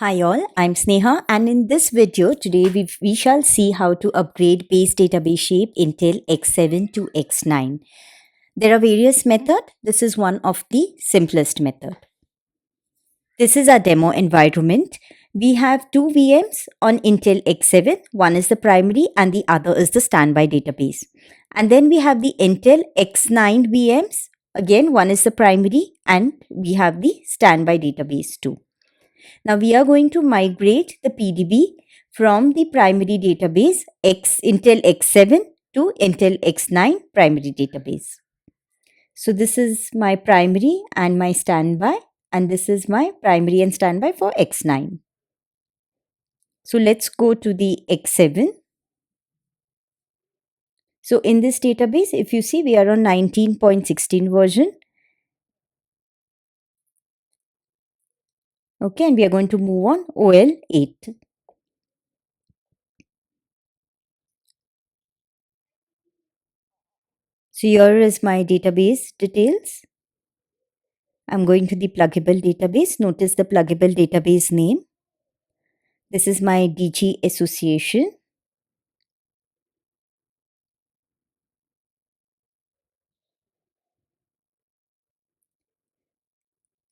Hi all, I'm Sneha, and in this video today we shall see how to upgrade base database shape Intel X7 to X9. There are various methods. This is one of the simplest method. This is our demo environment. We have two VMs on Intel X7. One is the primary and the other is the standby database. And then we have the Intel X9 VMs. Again, one is the primary and we have the standby database too. Now we are going to migrate the PDB from the primary database Intel X7 to Intel X9 primary database. So this is my primary and my standby, and this is my primary and standby for X9. So let's go to the X7. So in this database, if you see, we are on 19.16 version. Okay, and we are going to move on OL 8. So here is my database details. I'm going to the pluggable database. Notice the pluggable database name. This is my DG association.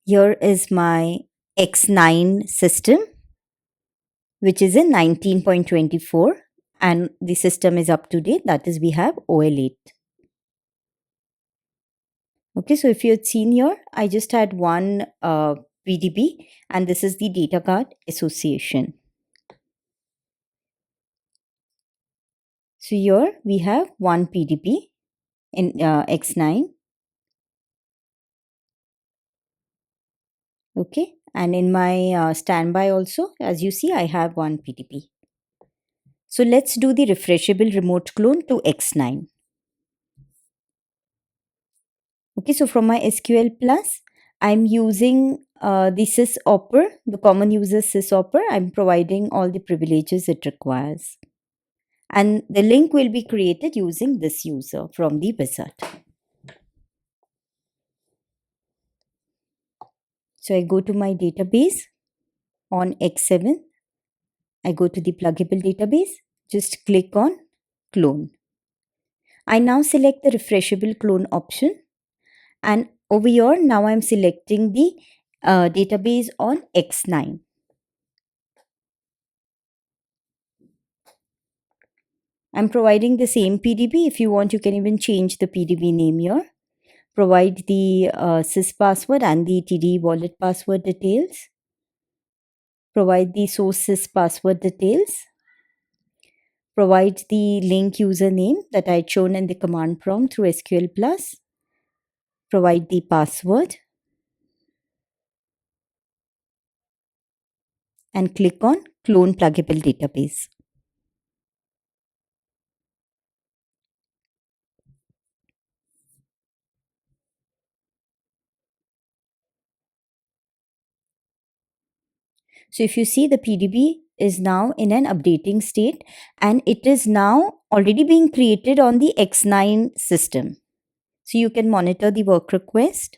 Here is my X9 system, which is in 19.24, and the system is up to date. That is, we have OL8. Okay, so if you had seen here, I just had one PDB, and this is the data card association. So here we have one PDB in X9. Okay, and in my standby also, as you see, I have one PDB. So let's do the refreshable remote clone to X9. Okay, so from my SQL Plus, I'm using the sysoper, the common user sysoper. I'm providing all the privileges it requires. And the link will be created using this user from the wizard. So I go to my database on X7. I go to the pluggable database. Just click on clone. I now select the refreshable clone option, and over here now I'm selecting the database on X9. I'm providing the same PDB. If you want, you can even change the PDB name here. Provide the sys password and the TD wallet password details. Provide the source sys password details. Provide the link username that I had shown in the command prompt through SQL Plus. Provide the password. And click on Clone Pluggable Database. So if you see, the PDB is now in an updating state, and it is now already being created on the X9 system. So you can monitor the work request.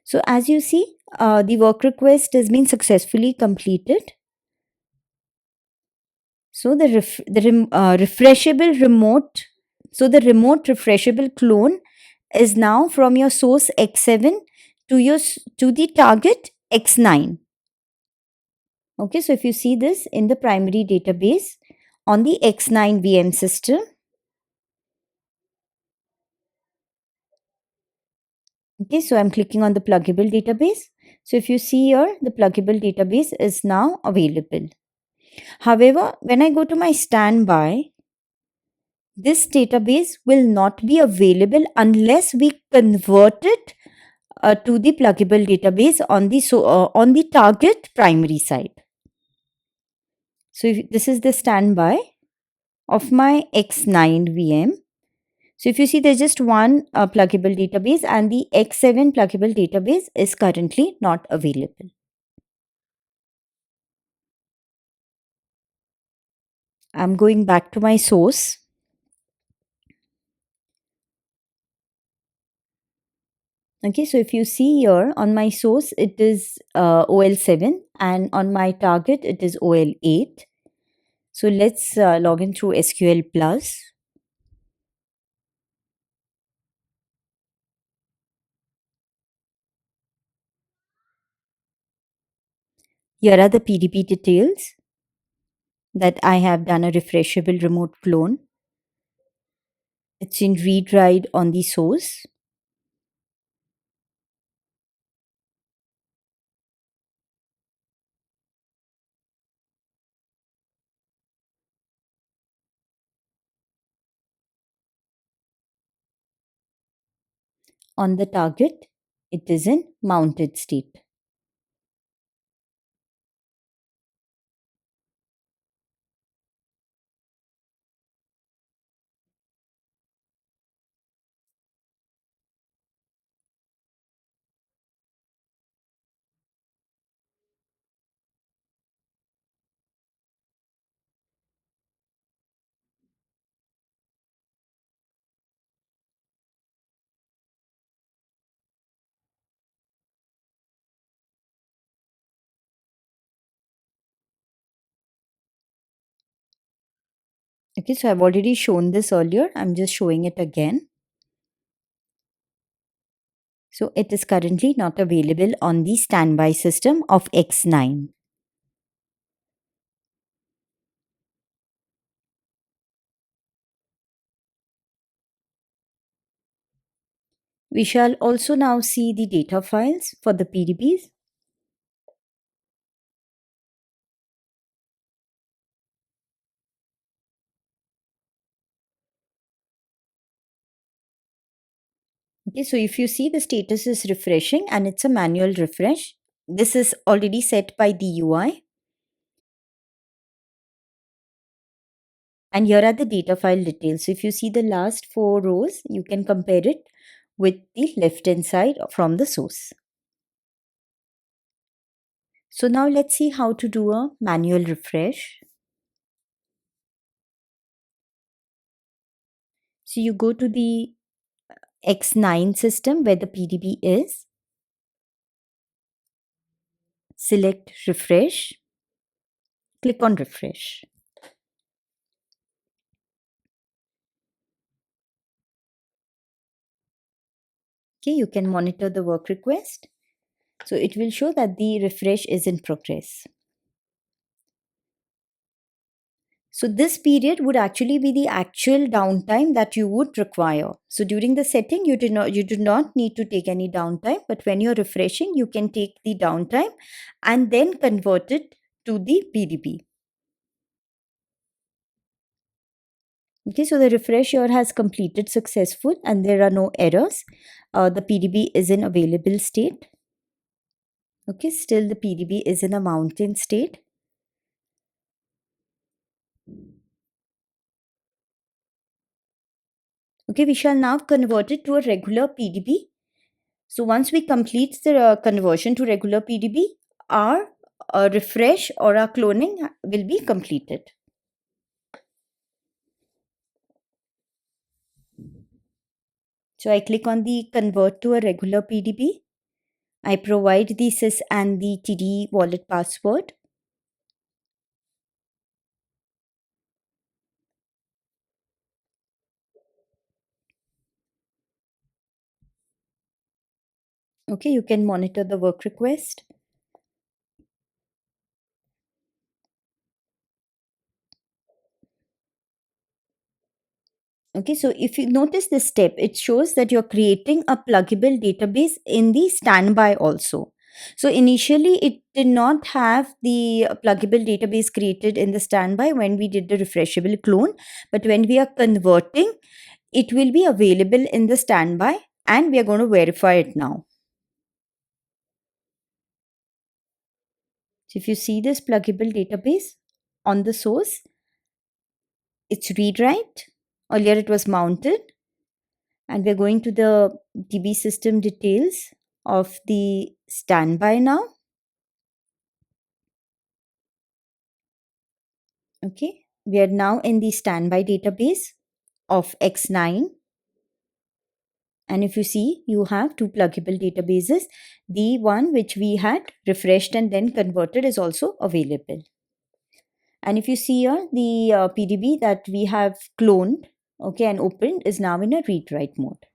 So as you see, the work request has been successfully completed. So the refreshable remote, so the remote refreshable clone is now from your source X7 to the target X9. Okay, so if you see this in the primary database on the X9 VM system. Okay, so I'm clicking on the pluggable database. So if you see here, the pluggable database is now available. However, when I go to my standby, this database will not be available unless we convert it to the pluggable database on the target primary side. So this is the standby of my X9 VM. So if you see, there's just one pluggable database, and the X7 pluggable database is currently not available. I'm going back to my source. Okay, so if you see here on my source, it is OL7, and on my target, it is OL8. So let's log in through SQL Plus. Here are the PDB details that I have done a refreshable remote clone. It's in read write on the source. On the target, it is in mounted state. Okay, so I've already shown this earlier. I'm just showing it again. So it is currently not available on the standby system of X9. We shall also now see the data files for the PDBs. Okay, so if you see, the status is refreshing and it's a manual refresh. This is already set by the UI. And here are the data file details. So if you see the last 4 rows, you can compare it with the left hand side from the source. So now let's see how to do a manual refresh. So you go to the X9 system where the PDB is, select refresh, click on refresh. Okay, you can monitor the work request. So it will show that the refresh is in progress. So this period would actually be the actual downtime that you would require. So during the setting, you do not need to take any downtime, but when you're refreshing, you can take the downtime and then convert it to the PDB. Okay, so the refresh here has completed successful and there are no errors. The PDB is in available state. Okay, still the PDB is in a mountain state. Okay, we shall now convert it to a regular PDB. So once we complete the conversion to regular PDB, our refresh or our cloning will be completed. So I click on the convert to a regular PDB. I provide the sys and the TD wallet password. Okay, you can monitor the work request. Okay, so if you notice this step, it shows that you're creating a pluggable database in the standby also. So initially, it did not have the pluggable database created in the standby when we did the refreshable clone, but when we are converting, it will be available in the standby and we are going to verify it now. So if you see this pluggable database on the source, it's read write. Earlier it was mounted. And we're going to the DB system details of the standby now. Okay, we are now in the standby database of X9. And if you see, you have two pluggable databases. The one which we had refreshed and then converted is also available. And if you see here, the PDB that we have cloned, okay, and opened is now in a read-write mode.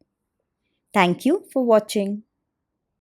Thank you for watching.